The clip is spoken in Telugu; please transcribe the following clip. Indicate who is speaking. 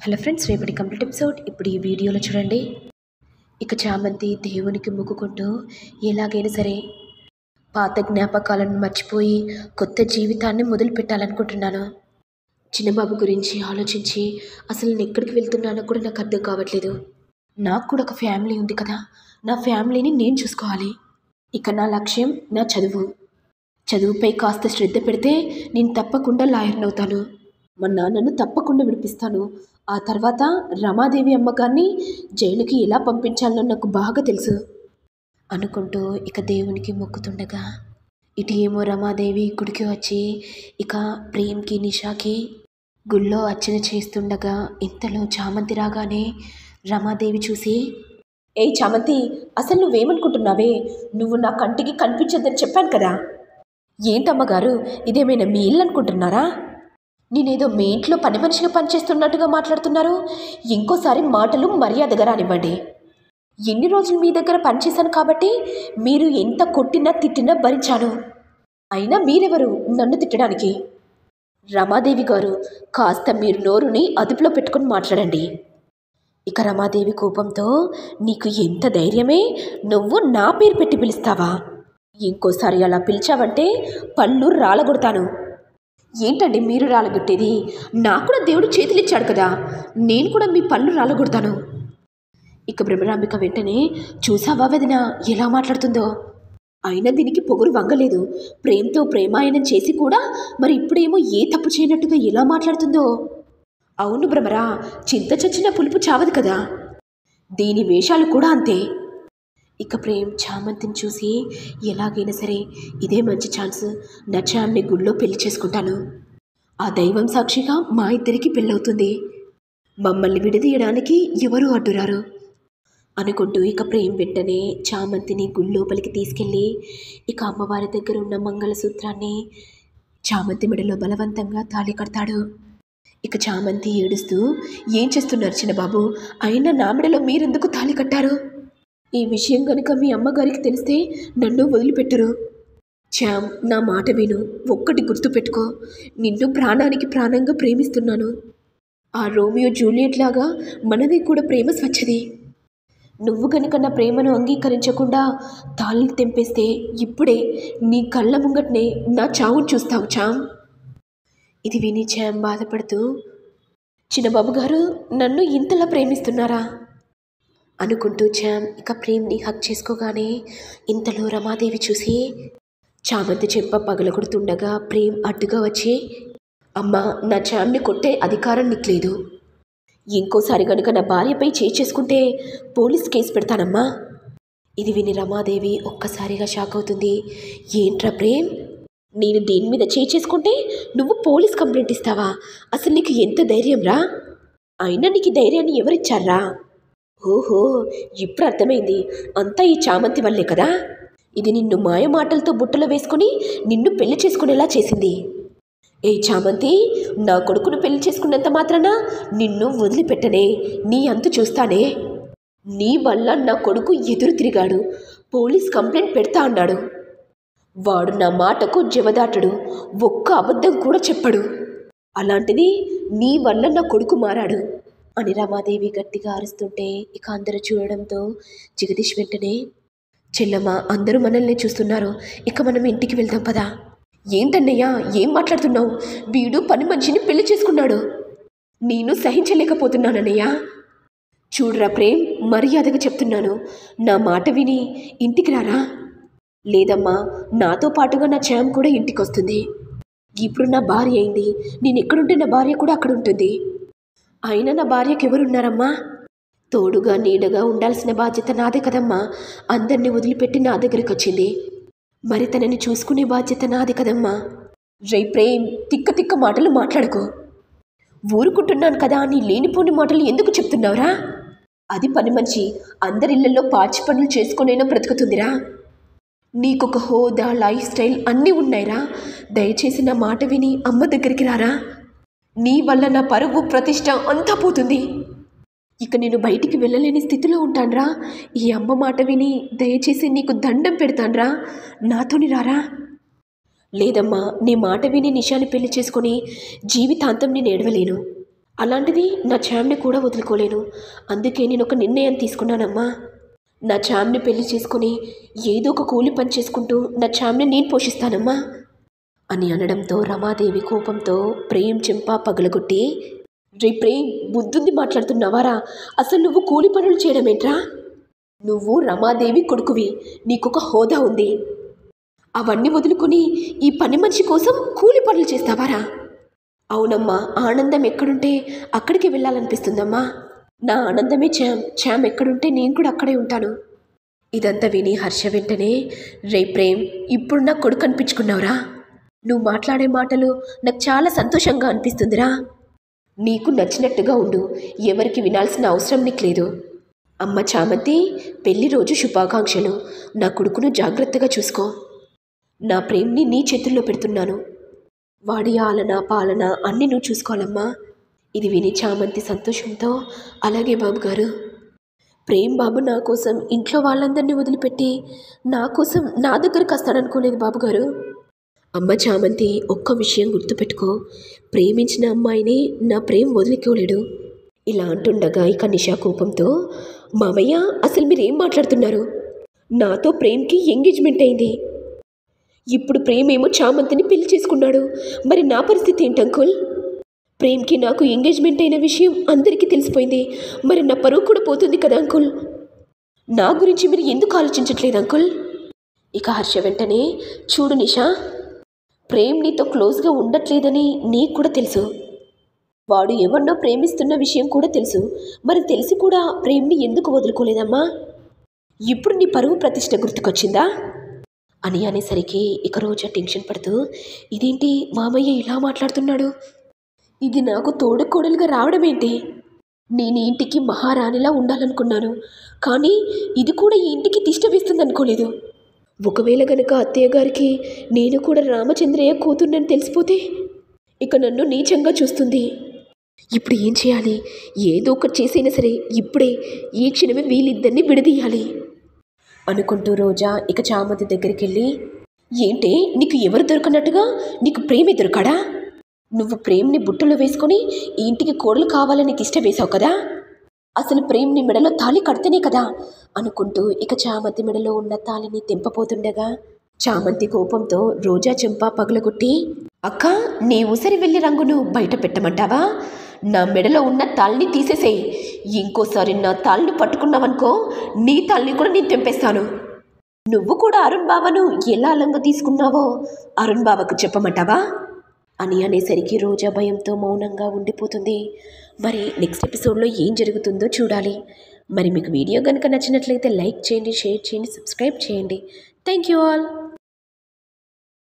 Speaker 1: హలో ఫ్రెండ్స్, రేపటి కంప్లీట్ ఎపిసోడ్ ఇప్పుడు ఈ వీడియోలో చూడండి. ఇక చామంతి దేవునికి మొక్కుకుంటూ ఎలాగైనా సరే పాత జ్ఞాపకాలను మర్చిపోయి కొత్త జీవితాన్ని మొదలు పెట్టాలనుకుంటున్నాను. చిన్నబాబు గురించి ఆలోచించి అసలు నేను ఎక్కడికి వెళ్తున్నానో కూడా నాకు అర్థం కావట్లేదు. నాకు కూడా ఒక ఫ్యామిలీ ఉంది కదా, నా ఫ్యామిలీని నేను చూసుకోవాలి. ఇక నా లక్ష్యం నా చదువుపై కాస్త శ్రద్ధ పెడితే నేను తప్పకుండా లాయర్ని అవుతాను. మా నాన్నను తప్పకుండా విడిపిస్తాను. ఆ తర్వాత రమాదేవి అమ్మగారిని జైలుకి ఎలా పంపించాలో నాకు బాగా తెలుసు అనుకుంటూ ఇక దేవునికి మొక్కుతుండగా ఇటు ఏమో రమాదేవి గుడికి వచ్చి ఇక ప్రేమ్కి నిషాకి గుళ్ళో అర్చన చేస్తుండగా ఇంతలో చామంతి రాగానే రమాదేవి చూసి, ఏయ్ చామంతి, అసలు నువ్వేమనుకుంటున్నావే? నువ్వు నా కంటికి కనిపించొద్దని చెప్పాను కదా. ఏంటమ్మగారు, ఇదేమైనా మీ ఇల్లు అనుకుంటున్నారా? నేనేదో మీ ఇంట్లో పని మనిషిగా పనిచేస్తున్నట్టుగా మాట్లాడుతున్నారు. ఇంకోసారి మాటలు మర్యాదగా రానివ్వండి. ఎన్ని రోజులు మీ దగ్గర పనిచేశాను కాబట్టి మీరు ఎంత కొట్టినా తిట్టినా భరించాను. అయినా మీరెవరు నన్ను తిట్టడానికి? రమాదేవి గారు, కాస్త మీరు నోరుని అదుపులో పెట్టుకొని మాట్లాడండి. ఇక రమాదేవి కోపంతో, నీకు ఎంత ధైర్యమే? నువ్వు నా పేరు పెట్టి పిలుస్తావా? ఇంకోసారి అలా పిలిచావంటే పళ్ళు రాలగొడతాను. ఏంటండి మీరు రాలగొట్టేది? నాకు కూడా దేవుడు చేతులిచ్చాడు కదా, నేను కూడా మీ పళ్ళు రాలగొడతాను. ఇక బ్రహ్మరాంబిక వెంటనే, చూసావా వదిన ఎలా మాట్లాడుతుందో? అయినా దీనికి పొగురు వంగలేదు. ప్రేమతో ప్రేమాయణం చేసి కూడా మరి ఇప్పుడేమో ఏ తప్పు చేయనట్టుగా ఎలా మాట్లాడుతుందో. అవును భ్రమరా, చింత చచ్చిన పులుపు చావదు కదా, దీని వేషాలు కూడా అంతే. ఇక ప్రేమ్ చామంతిని చూసి, ఎలాగైనా సరే ఇదే మంచి ఛాన్స్, నచ్చాన్ని గుళ్ళో పెళ్లి చేసుకుంటాను. ఆ దైవం సాక్షిగా మా ఇద్దరికి పెళ్ళవుతుంది. మమ్మల్ని విడదీయడానికి ఎవరూ అడ్డురారు అనుకుంటూ ఇక ప్రేమ్ వెంటనే చామంతిని గుళ్ళోపలికి తీసుకెళ్ళి ఇక అమ్మవారి దగ్గర ఉన్న మంగళసూత్రాన్ని చామంతి మెడలో బలవంతంగా తాళి కడతాడు. ఇక చామంతి ఏడుస్తూ, ఏం చేస్తున్నారు చిన్నబాబు? అయినా నా మెడలో మీరెందుకు తాళి కట్టారు? ఈ విషయం కనుక మీ అమ్మగారికి తెలిస్తే నన్ను వదిలిపెట్టరు. చామ్, నా మాట విను. ఒక్కటి గుర్తుపెట్టుకో, నిన్ను ప్రాణానికి ప్రాణంగా ప్రేమిస్తున్నాను. ఆ రోమియో జూలియట్ లాగా మనది కూడా ప్రేమ స్వచ్ఛది. నువ్వు కనుక నా ప్రేమను అంగీకరించకుండా తాళి తెంపేస్తే ఇప్పుడే నీ కళ్ళ ముంగట్నే నా చావును చూస్తావు చామ్. ఇది విని చామ్ బాధపడుతూ, చిన్నబాబు గారు నన్ను ఇంతలా ప్రేమిస్తున్నారా అనుకుంటూ చామ్ ఇక ప్రేమ్ని హక్ చేసుకోగానే ఇంతలో రమాదేవి చూసి చామంతి చెంప పగలగొడుతుండగా ప్రేమ్ అడ్డుగా వచ్చి, అమ్మా, నా చామ్ని కొట్టే అధికారం నీకు లేదు. ఇంకోసారి కనుక నా భార్యపై చేసుకుంటే పోలీస్ కేసు పెడతానమ్మా. ఇది విని రమాదేవి ఒక్కసారిగా షాక్ అవుతుంది. ఏంట్రా ప్రేమ్, నేను దీని మీద చేసుకుంటే నువ్వు పోలీస్ కంప్లైంట్ ఇస్తావా? అసలు నీకు ఎంత ధైర్యం రా? అయినా నీకు ధైర్యాన్ని ఎవరిచ్చారా? ఓహో, ఇప్పుడు అర్థమైంది. అంతా ఈ చామంతి వల్లే కదా. ఇది నిన్ను మాయ మాటలతో బుట్టలో వేసుకుని నిన్ను పెళ్లి చేసుకునేలా చేసింది. ఏ చామంతి, నా కొడుకును పెళ్లి చేసుకున్నంత మాత్రాన నిన్ను వదిలిపెట్టనే, నీ అంతు చూస్తానే. నీ వల్ల నా కొడుకు ఎదురు తిరిగాడు, పోలీస్ కంప్లైంట్ పెడతా అన్నాడు. వాడు నా మాటకు జవదాటడు, ఒక్క అబద్ధం కూడా చెప్పడు. అలాంటిది నీ వల్ల నా కొడుకు మారాడు అని రమాదేవి గట్టిగా అరుస్తుంటే ఇక అందరూ చూడడంతో జగదీష్ వెంటనే, చెల్లమ్మ, అందరూ మనల్ని చూస్తున్నారు, ఇక మనం ఇంటికి వెళ్దాం పదా. ఏంటన్నయ్యా, ఏం మాట్లాడుతున్నావు? వీడు పని మనిషిని పెళ్లి చేసుకున్నాడు. నేను సహించలేకపోతున్నానన్నయ్యా. చూడరా ప్రేమ్, మర్యాదగా చెప్తున్నాను, నా మాట విని ఇంటికి రారా. లేదమ్మా, నాతో పాటుగా నా చామ్ కూడా ఇంటికి వస్తుంది. ఇప్పుడు నా భార్య అయింది, నేను ఎక్కడుంటే నా భార్య కూడా అక్కడ ఉంటుంది. అయినా నా భార్యకి ఎవరున్నారమ్మా? తోడుగా నీడగా ఉండాల్సిన బాధ్యత నాదే కదమ్మా. అందరినీ వదిలిపెట్టి నా దగ్గరికి వచ్చింది, మరి తనని చూసుకునే బాధ్యత నాది కదమ్మా. రే ప్రేమ్, తిక్క తిక్క మాటలు మాట్లాడుకో. ఊరుకుంటున్నాను కదా అని లేనిపోని మాటలు ఎందుకు చెప్తున్నావురా? అది పని మనిషి, అందరిళ్లలో పాచి పనులు చేసుకునేనా బ్రతుకుతుందిరా. నీకొక హోదా, లైఫ్ స్టైల్ అన్నీ ఉన్నాయిరా. దయచేసి నా మాట విని అమ్మ దగ్గరికి రారా. నీ వల్ల నా పరువు ప్రతిష్ట అంతా పోతుంది. ఇక నేను బయటికి వెళ్ళలేని స్థితిలో ఉంటాన్రా. ఈ అమ్మ మాట విని దయచేసి నీకు దండం పెడతాన్రా, నాతోని రారా. లేదమ్మా, నీ మాట విని నిషాని పెళ్లి చేసుకొని జీవితాంతం నేను ఏడవలేను. అలాంటిది నా చామ్ని కూడా వదులుకోలేను. అందుకే నేను ఒక నిర్ణయం తీసుకున్నానమ్మా. నా చామ్ని పెళ్లి చేసుకుని ఏదో ఒక కూలి పని చేసుకుంటూ నా చామ్ని నేను పోషిస్తానమ్మా అని అనడంతో రమాదేవి కోపంతో ప్రేమ్ చెంప పగలగొట్టి, రే ప్రేమ్, బుద్ధుంది మాట్లాడుతున్నావారా? అసలు నువ్వు కూలి పనులు చేయడమేంట్రా? నువ్వు రమాదేవి కొడుకువి, నీకొక హోదా ఉంది. అవన్నీ వదులుకొని ఈ పని మనిషి కోసం కూలి పనులు చేస్తావారా? అవునమ్మా, ఆనందం ఎక్కడుంటే అక్కడికి వెళ్ళాలనిపిస్తుందమ్మా. నా ఆనందమే శ్యామ్ ఎక్కడుంటే నేను కూడా అక్కడే ఉంటాను. ఇదంతా విని హర్ష వెంటనే, రే ప్రేమ్, ఇప్పుడు నా కొడుకు అనిపించుకున్నావురా? నువ్వు మాట్లాడే మాటలు నాకు చాలా సంతోషంగా అనిపిస్తుందిరా. నీకు నచ్చినట్టుగా ఉండు, ఎవరికి వినాల్సిన అవసరం నీకు లేదు. అమ్మ చామంతి, పెళ్లి రోజు శుభాకాంక్షలు. నా కొడుకును జాగ్రత్తగా చూసుకో. నా ప్రేమ్ని నీ చేతుల్లో పెడుతున్నాను. వాడి ఆలన పాలన అన్నీ నువ్వు చూసుకోవాలమ్మా. ఇది విని చామంతి సంతోషంతో, అలాగే బాబుగారు. ప్రేమ్ బాబు నా కోసం ఇంట్లో వాళ్ళందరినీ వదిలిపెట్టి నా కోసం నా దగ్గరకు వస్తాడనుకోలేదు బాబుగారు. అమ్మ చామంతి, ఒక్క విషయం గుర్తుపెట్టుకో, ప్రేమించిన అమ్మాయిని నా ప్రేమ్ వదిలికోలేడు. ఇలా అంటుండగా ఇక నిషా కోపంతో, మామయ్య, అసలు మీరేం మాట్లాడుతున్నారు? నాతో ప్రేమ్కి ఎంగేజ్మెంట్ అయింది. ఇప్పుడు ప్రేమ్ ఏమో చామంతిని పెళ్లి చేసుకున్నాడు. మరి నా పరిస్థితి ఏంటి అంకుల్? ప్రేమ్కి నాకు ఎంగేజ్మెంట్ అయిన విషయం అందరికీ తెలిసిపోయింది. మరి నా పరువు కూడా పోతుంది కదా అంకుల్. నా గురించి మీరు ఎందుకు ఆలోచించట్లేదు అంకుల్? ఇక హర్ష వెంటనే, చూడు నిషా, ప్రేమ్ నీతో క్లోజ్గా ఉండట్లేదని నీకు కూడా తెలుసు. వాడు ఎవరినో ప్రేమిస్తున్న విషయం కూడా తెలుసు. మరి తెలిసి కూడా ప్రేమ్ని ఎందుకు వదులుకోలేదమ్మా? ఇప్పుడు నీ పరువు ప్రతిష్ట గుర్తుకొచ్చిందా అని అనేసరికి ఇక రోజా టెన్షన్ పడుతూ, ఇదేంటి మామయ్య ఇలా మాట్లాడుతున్నాడు? ఇది నాకు తోడుకోడలుగా రావడం ఏంటి? నేను ఈ ఇంటికి మహారాణిలా ఉండాలనుకున్నాను, కానీ ఇది కూడా ఈ ఇంటికి తిష్ట వేస్తుంది అనుకోలేదు. ఒకవేళ గనక అత్తయ్య గారికి నేను కూడా రామచంద్రయ్య కూతుర్నని తెలిసిపోతే ఇక నన్ను నీచంగా చూస్తుంది. ఇప్పుడు ఏం చేయాలి? ఏదో ఒకటి చేసైనా సరే ఇప్పుడే, ఈ క్షణమే వీళ్ళిద్దరిని విడదీయాలి అనుకుంటూ రోజా ఇక చామంతి దగ్గరికి వెళ్ళి, ఏంటే నీకు ఎవరు దొరకనట్టుగా నీకు ప్రేమే దొరకాడా? నువ్వు ప్రేమ్ని బుట్టలో వేసుకొని ఈ ఇంటికి కోడలు కావాలని తిష్ట వేశావు కదా. అసలు ప్రేమ్ని మెడలో తాళి కడితేనే కదా అనుకుంటూ ఇక చామంతి మెడలో ఉన్న తాళిని తెంపపోతుండగా చామంతి కోపంతో రోజా చెంప పగలగొట్టి, అక్క, నీ ఉసరి వెళ్ళి రంగును బయట పెట్టమంటావా? నా మెడలో ఉన్న తాళిని తీసేసేయి. ఇంకోసారి నా తాళిని పట్టుకున్నావనుకో, నీ తాళిని కూడా నేను తెంపేస్తాను. నువ్వు కూడా అరుణ్ బావను ఎలా లంగ తీసుకున్నావో అరుణ్ బావకు చెప్పమంటావా అని అనేసరికి రోజా భయంతో మౌనంగా ఉండిపోతుంది. మరి నెక్స్ట్ ఎపిసోడ్లో ఏం జరుగుతుందో చూడాలి. మరి మీకు వీడియో కనుక నచ్చినట్లయితే లైక్ చేయండి, షేర్ చేయండి, సబ్స్క్రైబ్ చేయండి. Thank you all.